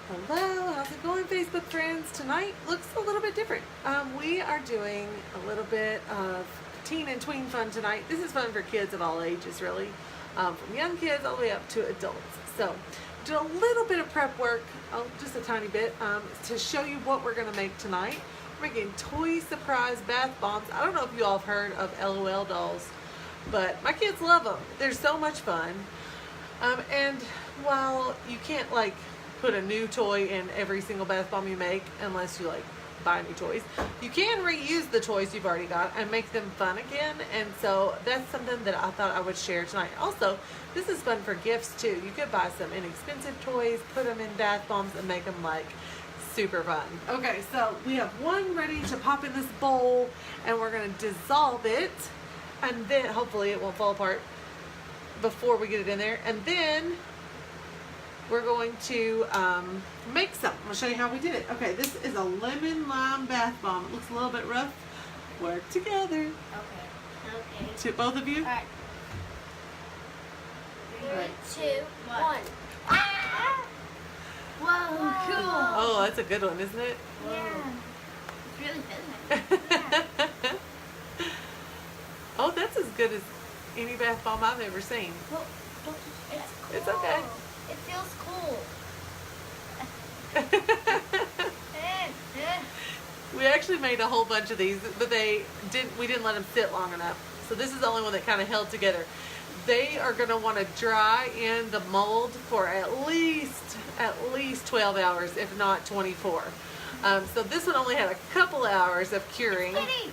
Hello, how's it going, Facebook friends? Tonight looks a little bit different. We are doing a little bit of teen and tween fun tonight. This is fun for kids of all ages, really, from young kids all the way up to adults. So, did a little bit of prep work, just a tiny bit, to show you what we're going to make tonight. We're making toy surprise bath bombs. I don't know if you all have heard of LOL dolls, but my kids love them. They're so much fun. And while you can't put a new toy in every single bath bomb you make unless you buy new toys, you can reuse the toys you've already got and make them fun again. And so that's something that I thought I would share tonight. Also, this is fun for gifts too. You could buy some inexpensive toys, put them in bath bombs, and make them super fun. Okay, so we have one ready to pop in this bowl, and we're going to dissolve it, and then hopefully it won't fall apart before we get it in there. And then we're going to make some. I'm going to show you how we did it. Okay, this is a lemon lime bath bomb. It looks a little bit rough. Work together. Okay. To both of you. All right. 3, 2, 1. Ah! Whoa, cool. Oh, that's a good one, isn't it? Yeah. It's really thin. Yeah. Oh, that's as good as any bath bomb I've ever seen. Well, It's okay. It feels cool. We actually made a whole bunch of these, but we didn't let them sit long enough. So this is the only one that kind of held together. They are going to want to dry in the mold for at least 12 hours, if not 24. So this one only had a couple hours of curing. It's kitty.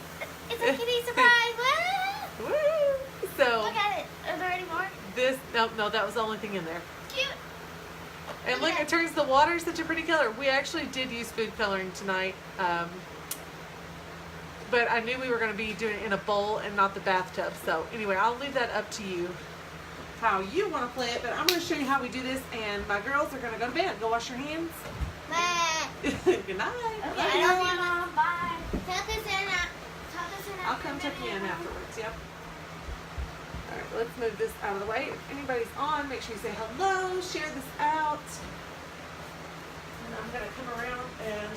It's a kitty surprise. Woo! Woo! So look at it. Are there any more? No, that was the only thing in there. Cute. And look, it turns the water such a pretty color. We actually did use food coloring tonight, but I knew we were going to be doing it in a bowl and not the bathtub. So anyway, I'll leave that up to you, how you want to play it. But I'm going to show you how we do this, and my girls are going to go to bed. Go wash your hands. Good night. Okay, I love you, Mom. Bye. Tuck us in. I'll come tuck you in afterwards. Yep. All right, let's move this out of the way. If anybody's on, make sure you say hello, share this out. And I'm going to come around, and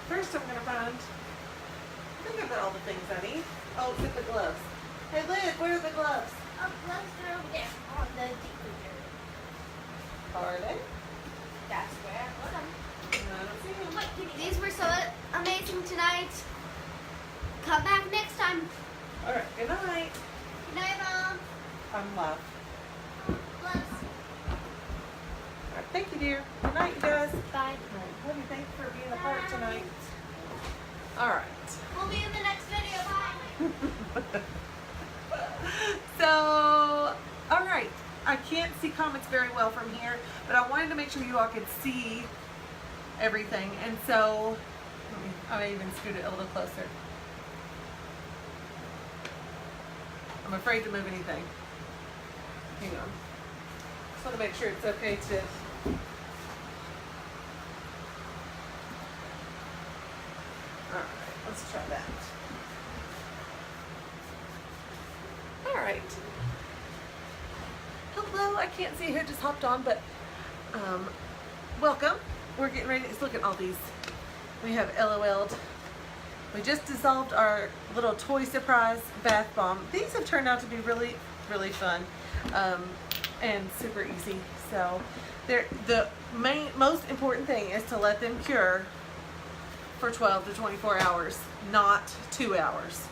first I'm going to find, I think I've got all the things I need. Oh, except the gloves. Hey, Liz, where are the gloves? Oh, gloves are over there on the deep freezer. Are they? That's where I put them. I don't see them. Wait, these were so amazing tonight. Come back next time. All right, good night. Good night, Mom. I'm live. Gloves. All right, thank you, dear. Good night, you guys. Bye. All right, what do you think for being a part tonight? All right. We'll be in the next video. Bye. So, all right. I can't see comments very well from here, but I wanted to make sure you all could see everything. And so, I may even scoot it a little closer. I'm afraid to move anything. Hang on. Just want to make sure it's okay to... Alright, let's try that. Alright. Hello, I can't see who just hopped on, but welcome. We're getting ready. Let's look at all these. We have LOL'd. We just dissolved our little toy surprise bath bomb. These have turned out to be really, really fun and super easy. So the most important thing is to let them cure for 12 to 24 hours, not 2 hours.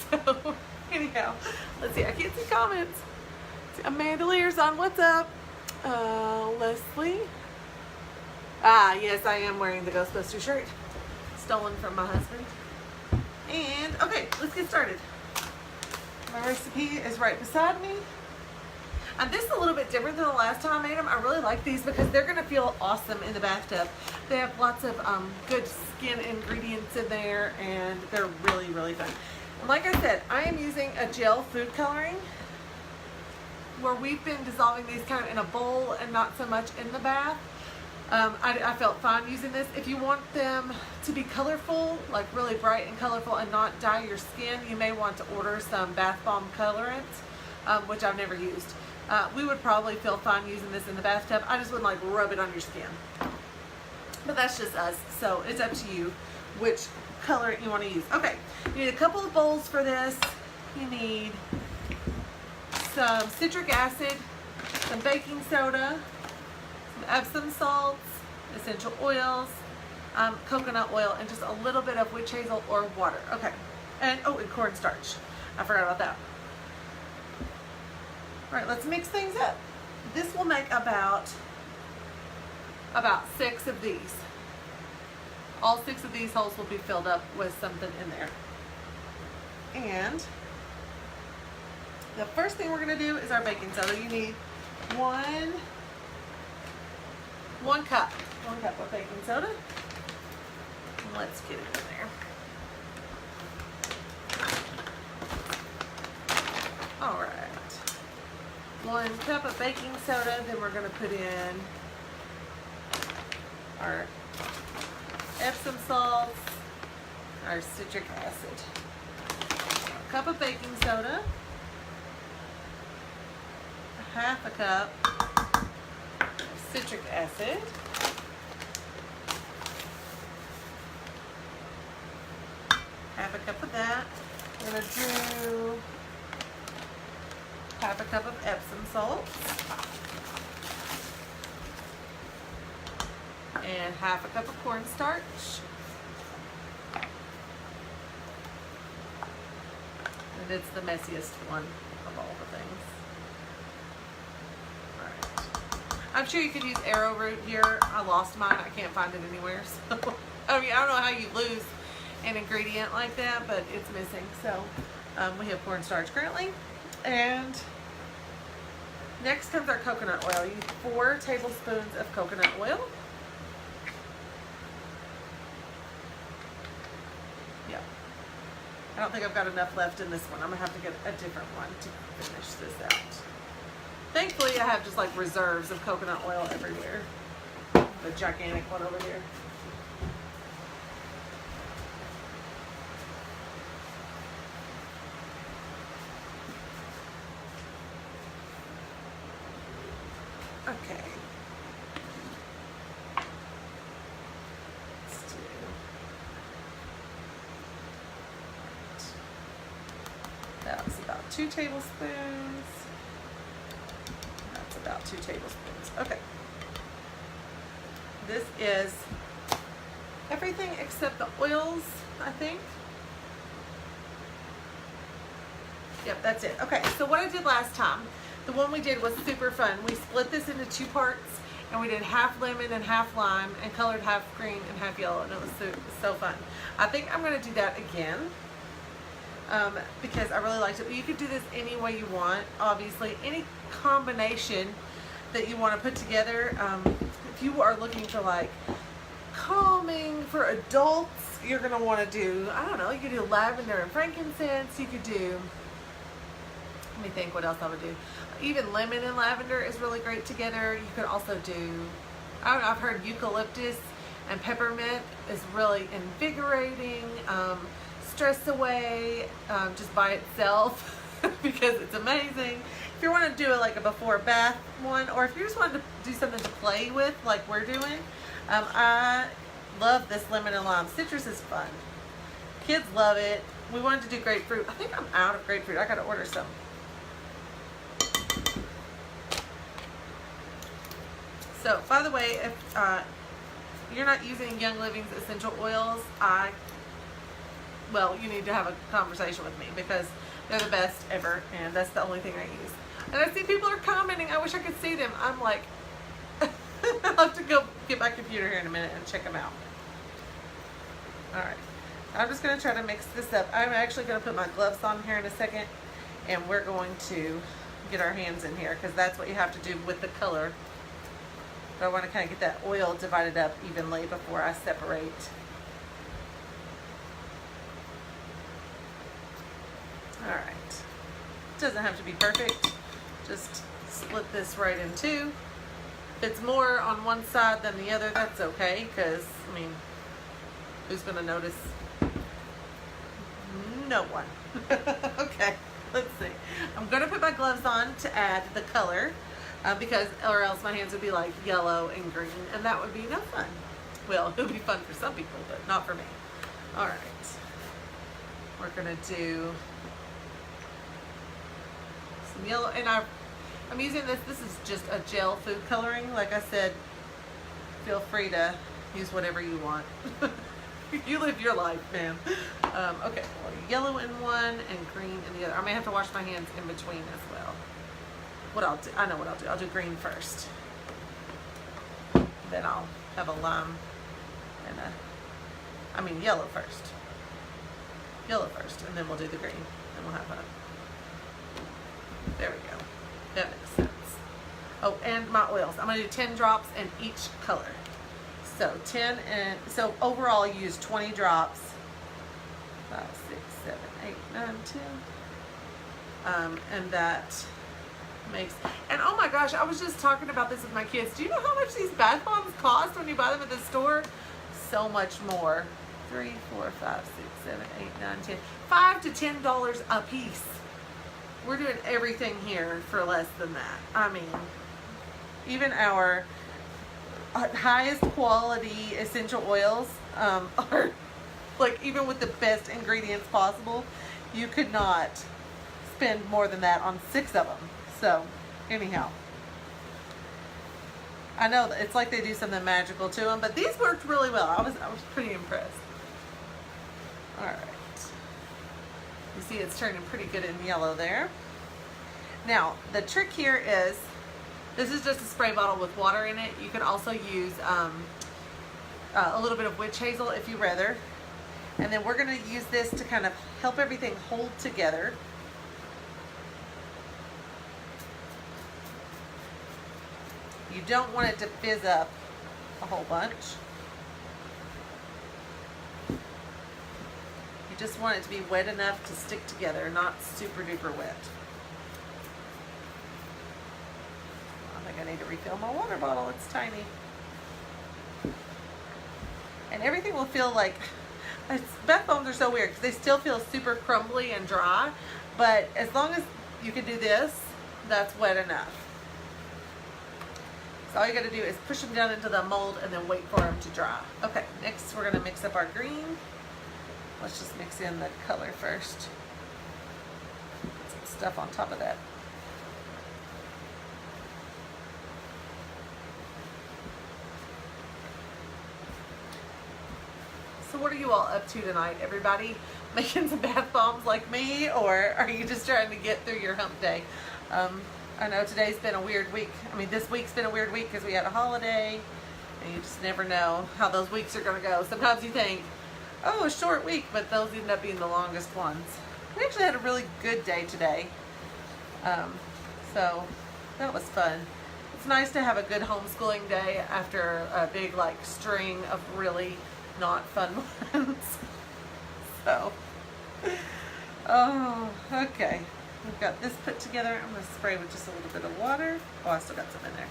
So anyhow, let's see. I can't see comments. Amanda Lear's on. What's up? Leslie. Yes, I am wearing the Ghostbuster shirt. Stolen from my husband. And okay, let's get started. My recipe is right beside me. And this is a little bit different than the last time I made them. I really like these because they're gonna feel awesome in the bathtub. They have lots of good skin ingredients in there, and they're really, really fun. And like I said, I am using a gel food coloring where we've been dissolving these kind of in a bowl and not so much in the bath. I felt fine using this. If you want them to be colorful, like really bright and colorful and not dye your skin, you may want to order some bath bomb colorant, which I've never used. We would probably feel fine using this in the bathtub. I just wouldn't like rub it on your skin. But that's just us, so it's up to you which color you want to use. Okay, you need a couple of bowls for this. You need some citric acid, some baking soda, some Epsom salts, essential oils, coconut oil, and just a little bit of witch hazel or water. Okay, and cornstarch. I forgot about that. All right, let's mix things up. This will make about 6 of these. All 6 of these holes will be filled up with something in there. And the first thing we're going to do is our baking soda. You need one cup of baking soda. Let's get it in there. All right. 1 cup of baking soda. Then we're going to put in our Epsom salts, our citric acid. A cup of baking soda. 1/2 cup of citric acid. 1/2 cup of that. We're going to do 1/2 cup of Epsom salts. And 1/2 cup of cornstarch. And it's the messiest one of all the things. Alright. I'm sure you could use arrowroot here. I lost mine. I can't find it anywhere. So, I mean, I don't know how you lose an ingredient like that, but it's missing. So, we have cornstarch currently. And next comes our coconut oil. You need 4 tablespoons of coconut oil. Yeah. I don't think I've got enough left in this one. I'm going to have to get a different one to finish this out. Thankfully, I have just like reserves of coconut oil everywhere. The gigantic one over here. Okay. Let's do. That was about 2 tablespoons. That's about 2 tablespoons. Okay. This is everything except the oils, I think. Yep, that's it. Okay, so what I did last time, the one we did was super fun. We split this into 2 parts, and we did half lemon and half lime, and colored half green and half yellow, and it was so fun. I think I'm going to do that again because I really liked it. You could do this any way you want, obviously. Any combination that you want to put together. If you are looking for like calming for adults, you're going to want to do, I don't know, you could do lavender and frankincense. You could do, let me think what else I would do. Even lemon and lavender is really great together. You could also do, I don't know, I've heard eucalyptus and peppermint is really invigorating, stress away just by itself because it's amazing. If you want to do it like a before bath one, or if you just wanted to do something to play with like we're doing, I love this lemon and lime. Citrus is fun. Kids love it. We wanted to do grapefruit. I think I'm out of grapefruit. I got to order some. So, by the way, if you're not using Young Living's essential oils, well, you need to have a conversation with me because they're the best ever, and that's the only thing I use. And I see people are commenting, I wish I could see them. I'm like, I'll have to go get my computer here in a minute and check them out. Alright, I'm just going to try to mix this up. I'm actually going to put my gloves on here in a second, and we're going to get our hands in here because that's what you have to do with the color. But I want to kind of get that oil divided up evenly before I separate. Alright. Doesn't have to be perfect. Just split this right in 2. If it's more on one side than the other, that's okay, because, I mean, who's going to notice? No one. Okay, let's see. I'm gonna put my gloves on to add the color because, or else my hands would be like yellow and green, and that would be no fun. Well, it would be fun for some people, but not for me. All right, we're gonna do some yellow, and I'm using this. This is just a gel food coloring. Like I said, feel free to use whatever you want. You live your life, man. Okay, well, yellow in one and green in the other. I may have to wash my hands in between as well. What I'll do, I know what I'll do. I'll do green first. Then I'll have a lime and yellow first. Yellow first, and then we'll do the green. And we'll have there we go. That makes sense. Oh, and my oils. I'm gonna do 10 drops in each color. So 10 and, so overall you use 20 drops. 5, 6, 7, 8, 9, 10. And that makes, and oh my gosh, I was just talking about this with my kids. Do you know how much these bath bombs cost when you buy them at the store? So much more. 3, 4, 5, 6, 7, 8, 9, 10. $5 to $10 a piece. We're doing everything here for less than that. I mean, even our highest quality essential oils are like, even with the best ingredients possible, you could not spend more than that on 6 of them. So anyhow, I know that it's like they do something magical to them, but these worked really well. I was pretty impressed. All right, you see it's turning pretty good in yellow there. Now the trick here is, this is just a spray bottle with water in it. You can also use a little bit of witch hazel if you rather. And then we're gonna use this to kind of help everything hold together. You don't want it to fizz up a whole bunch. You just want it to be wet enough to stick together, not super duper wet. I need to refill my water bottle. It's tiny. And everything will feel like, bath bombs are so weird because they still feel super crumbly and dry, but as long as you can do this, that's wet enough. So all you got to do is push them down into the mold and then wait for them to dry. Okay, next we're going to mix up our green. Let's just mix in the color first. Put some stuff on top of that. So what are you all up to tonight, everybody? Making some bath bombs like me, or are you just trying to get through your hump day? I know today's been a weird week. I mean, this week's been a weird week because we had a holiday, and you just never know how those weeks are going to go. Sometimes you think, oh, a short week, but those end up being the longest ones. We actually had a really good day today, so that was fun. It's nice to have a good homeschooling day after a big like string of really not fun ones. So, oh, okay. We've got this put together. I'm going to spray with just a little bit of water. Oh, I still got some in there.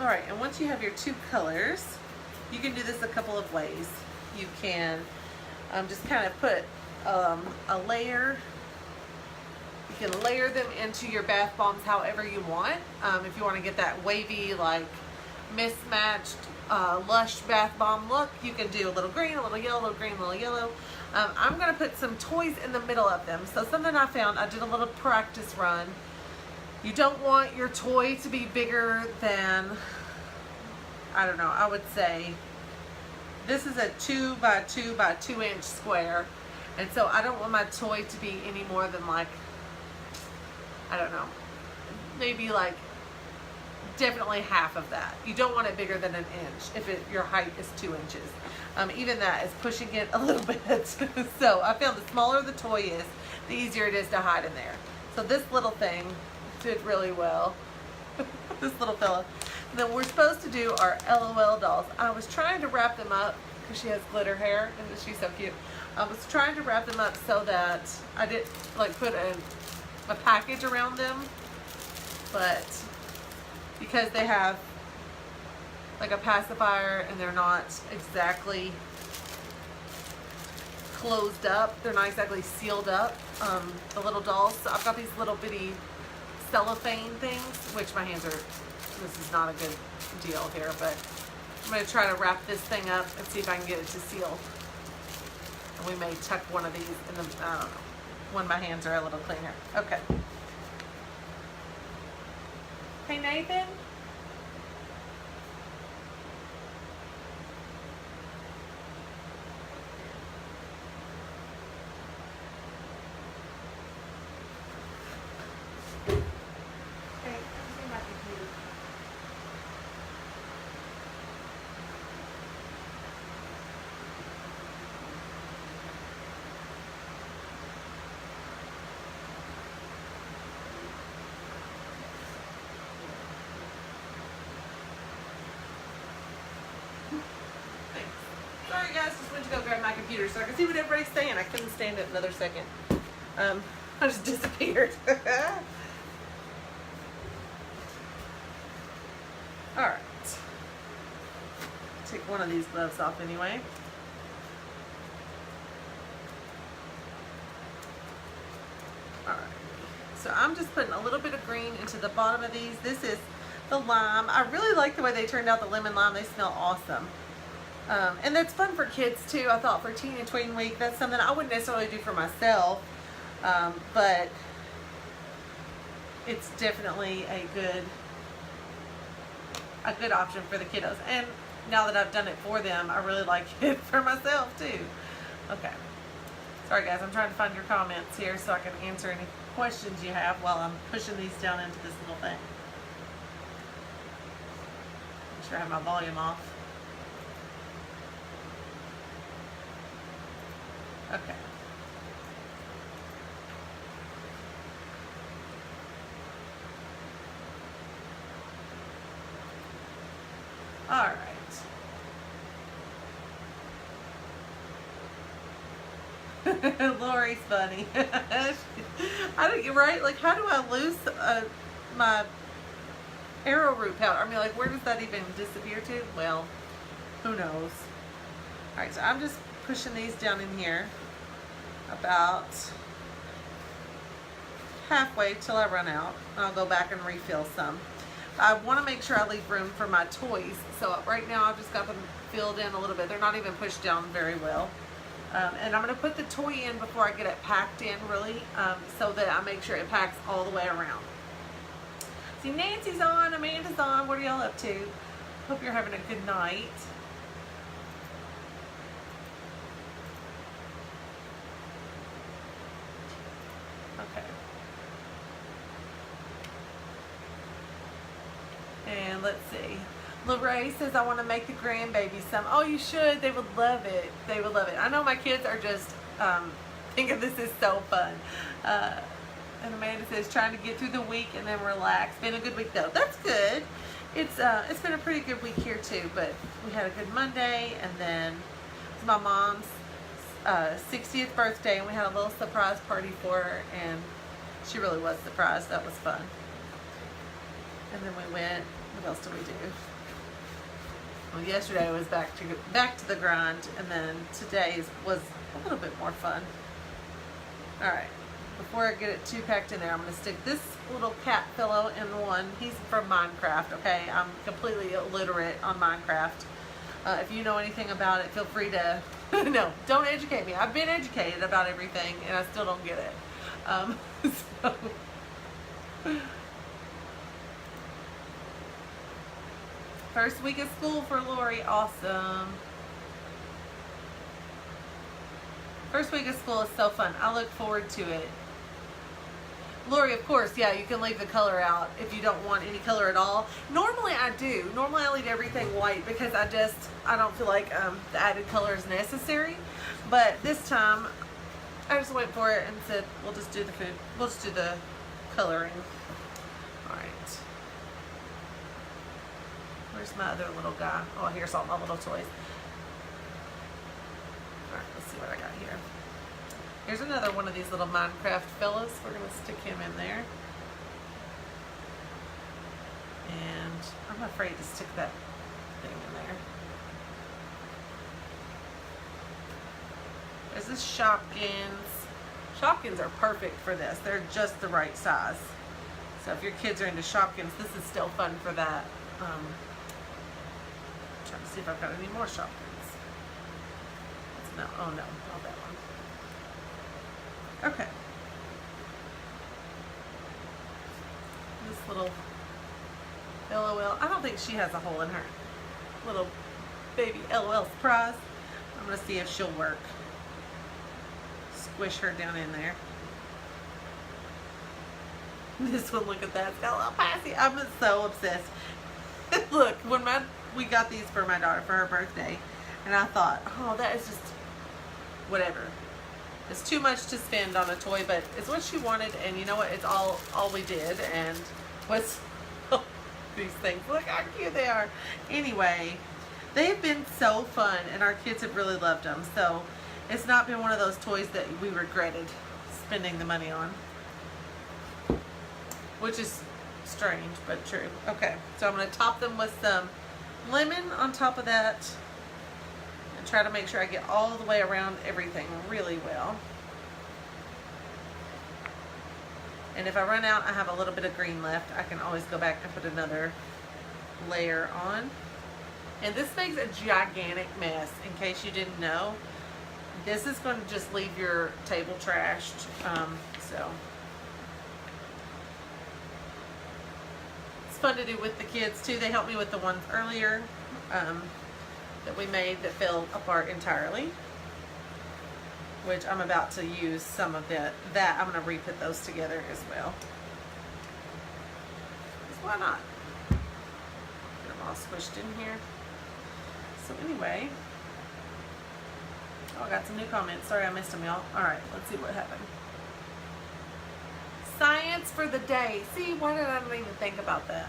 All right, and once you have your 2 colors, you can do this a couple of ways. You can just kind of put a layer. You can layer them into your bath bombs however you want. If you want to get that wavy, like mismatched, lush bath bomb look, you can do a little green, a little yellow, a little green, a little yellow. I'm going to put some toys in the middle of them. So something I found, I did a little practice run. You don't want your toy to be bigger than, I don't know, I would say, this is a 2 by 2 by 2 inch square. And so I don't want my toy to be any more than like, I don't know, maybe like definitely half of that. You don't want it bigger than an inch if your height is 2 inches. Even that is pushing it a little bit. So I found the smaller the toy is, the easier it is to hide in there. So this little thing did really well. This little fella. And then we're supposed to do our LOL dolls. I was trying to wrap them up because she has glitter hair and she's so cute. I was trying to wrap them up so that I didn't like put a package around them, but because they have like a pacifier and they're not exactly closed up. They're not exactly sealed up, the little dolls. So I've got these little bitty cellophane things, which my hands are, this is not a good deal here, but I'm going to try to wrap this thing up and see if I can get it to seal. And we may tuck one of these in the, I don't know, when my hands are a little cleaner. Okay. Hey, Nathan? Sorry guys, just went to go grab my computer so I can see what everybody's saying. I couldn't stand it another second. I just disappeared. Alright. Take one of these gloves off anyway. Alright. So I'm just putting a little bit of green into the bottom of these. This is the lime. I really like the way they turned out, the lemon lime. They smell awesome. And that's fun for kids too. I thought for Teen and Tween Week, that's something I wouldn't necessarily do for myself, but it's definitely a good option for the kiddos. And now that I've done it for them, I really like it for myself too. Okay. Sorry guys, I'm trying to find your comments here so I can answer any questions you have while I'm pushing these down into this little thing. Make sure I have my volume off. Okay. All right. Lori's funny. I don't, you're right. Like, how do I lose my arrowroot powder? I mean, like, where does that even disappear to? Well, who knows? All right, so I'm just pushing these down in here about halfway till I run out. I'll go back and refill some. I want to make sure I leave room for my toys. So right now I've just got them filled in a little bit. They're not even pushed down very well. And I'm going to put the toy in before I get it packed in really, so that I make sure it packs all the way around. See, Nancy's on, Amanda's on. What are y'all up to? Hope you're having a good night. Okay. And let's see. Lorraine says, I want to make the grandbaby some. Oh, you should. They would love it. They would love it. I know my kids are just thinking this is so fun. And Amanda says, trying to get through the week and then relax. Been a good week, though. That's good. It's been a pretty good week here, too. But we had a good Monday, and then it's my mom's 60th birthday, and we had a little surprise party for her, and she really was surprised. That was fun. And then we went, what else did we do? Well, yesterday was back to the grind, and then today was a little bit more fun. All right, before I get it too packed in there, I'm going to stick this little cat pillow in one. He's from Minecraft, okay? I'm completely illiterate on Minecraft. If you know anything about it, feel free to, no, don't educate me. I've been educated about everything, and I still don't get it. So... First week of school for Lori, awesome. First week of school is so fun. I look forward to it. Lori, of course, yeah, you can leave the color out if you don't want any color at all. Normally I do. Normally I leave everything white because I don't feel like the added color is necessary. But this time, I just went for it and said, we'll just do the food. We'll just do the coloring. All right. Where's my other little guy? Oh, here's all my little toys. Alright, let's see what I got here. Here's another one of these little Minecraft fellas. We're going to stick him in there. And I'm afraid to stick that thing in there. This is Shopkins. Shopkins are perfect for this. They're just the right size. So if your kids are into Shopkins, this is still fun for that. Trying to see if I've got any more Shopkins. No, oh no, not that one. Okay. This little LOL. I don't think she has a hole in her. Little baby LOL surprise. I'm going to see if she'll work. Squish her down in there. This one, look at that. It's got a little passy. I'm so obsessed. Look, when we got these for my daughter for her birthday, and I thought, oh, that is just whatever. It's too much to spend on a toy, but it's what she wanted, and you know what? It's all we did, and what's these things. Look how cute they are. Anyway, they've been so fun, and our kids have really loved them. So it's not been one of those toys that we regretted spending the money on, which is strange, but true. Okay, so I'm going to top them with some lemon on top of that and try to make sure I get all the way around everything really well. And if I run out, I have a little bit of green left. I can always go back and put another layer on. And this makes a gigantic mess, in case you didn't know. This is going to just leave your table trashed. So it's fun to do with the kids too. They helped me with the ones earlier that we made that fell apart entirely, which I'm about to use some of that. I'm going to re-put those together as well. Because why not? Get them all squished in here. So anyway, oh, I got some new comments. Sorry I missed them, y'all. Alright, let's see what happened. Science for the day. See, why did I not even think about that?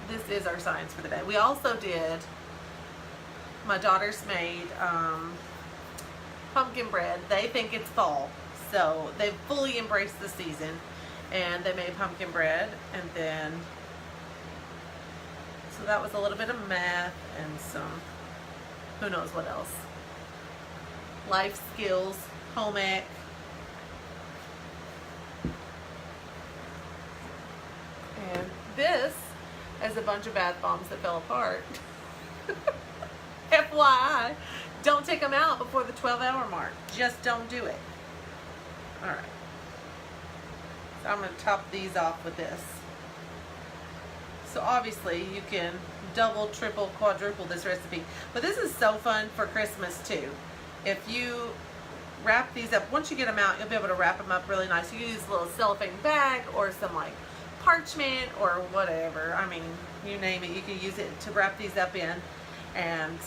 This is our science for the day. We also did, my daughters made pumpkin bread. They think it's fall, so they've fully embraced the season, and they made pumpkin bread. And then, so that was a little bit of math and some, who knows what else, life skills, home ec. And this is a bunch of bath bombs that fell apart. FYI, don't take them out before the 12-hour mark. Just don't do it. Alright. So I'm going to top these off with this. So obviously you can double, triple, quadruple this recipe. But this is so fun for Christmas too. If you wrap these up, once you get them out, you'll be able to wrap them up really nice. You can use a little cellophane bag or some like parchment or whatever. I mean, you name it, you can use it to wrap these up in. And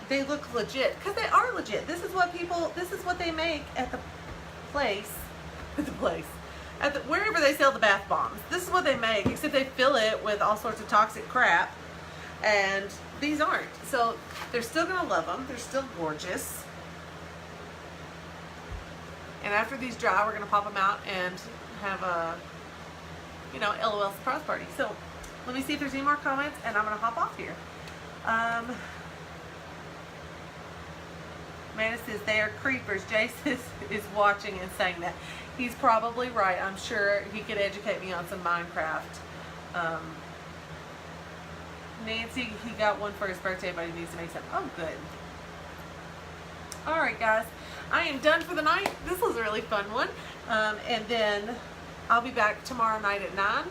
they look legit, because they are legit. This is what they make at the place, wherever they sell the bath bombs. This is what they make, except they fill it with all sorts of toxic crap, and these aren't. So they're still gonna love them. They're still gorgeous. And after these dry, we're gonna pop them out and have a, LOL surprise party. So let me see if there's any more comments, and I'm gonna hop off here. Amanda says they are creepers. Jason is watching and saying that. He's probably right. I'm sure he could educate me on some Minecraft. Nancy, he got one for his birthday, but he needs to make some. Oh, good. Alright, guys. I am done for the night. This was a really fun one. And then I'll be back tomorrow night at 9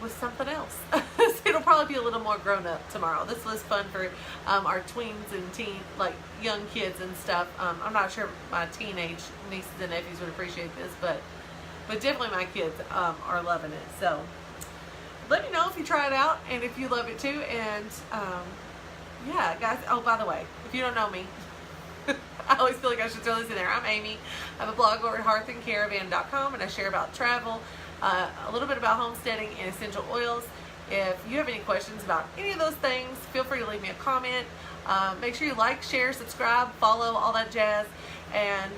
with something else. It'll probably be a little more grown up tomorrow. This was fun for our tweens and young kids and stuff. I'm not sure my teenage nieces and nephews would appreciate this, but definitely my kids are loving it. So let me know if you try it out and if you love it too. And yeah, guys. Oh, by the way, if you don't know me, I always feel like I should throw this in there. I'm Amy. I have a blog over at hearthandcaravan.com, and I share about travel, a little bit about homesteading and essential oils. If you have any questions about any of those things, feel free to leave me a comment. Make sure you like, share, subscribe, follow, all that jazz. And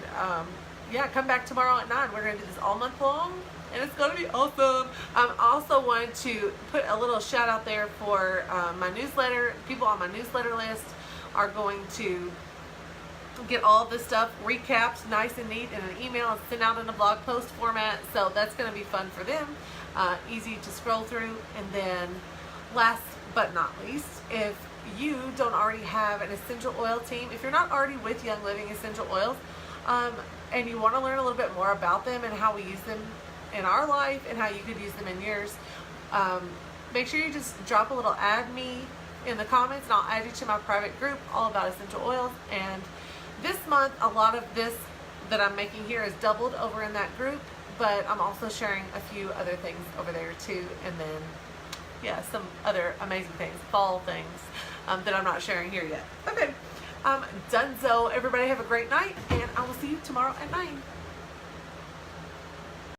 yeah, come back tomorrow at 9. We're going to do this all month long, and it's going to be awesome. I also wanted to put a little shout out there for my newsletter. People on my newsletter list are going to get all of this stuff recapped nice and neat in an email and sent out in a blog post format. So that's going to be fun for them. Easy to scroll through. And then last but not least, if you don't already have an essential oil team, if you're not already with Young Living Essential Oils, and you want to learn a little bit more about them and how we use them in our life and how you could use them in yours, make sure you just drop a little add me in the comments, and I'll add you to my private group all about essential oils. And this month, a lot of this that I'm making here is doubled over in that group, but I'm also sharing a few other things over there too. And then, yeah, some other amazing things, fall things that I'm not sharing here yet. Okay, donezo. Everybody have a great night, and I will see you tomorrow at 9.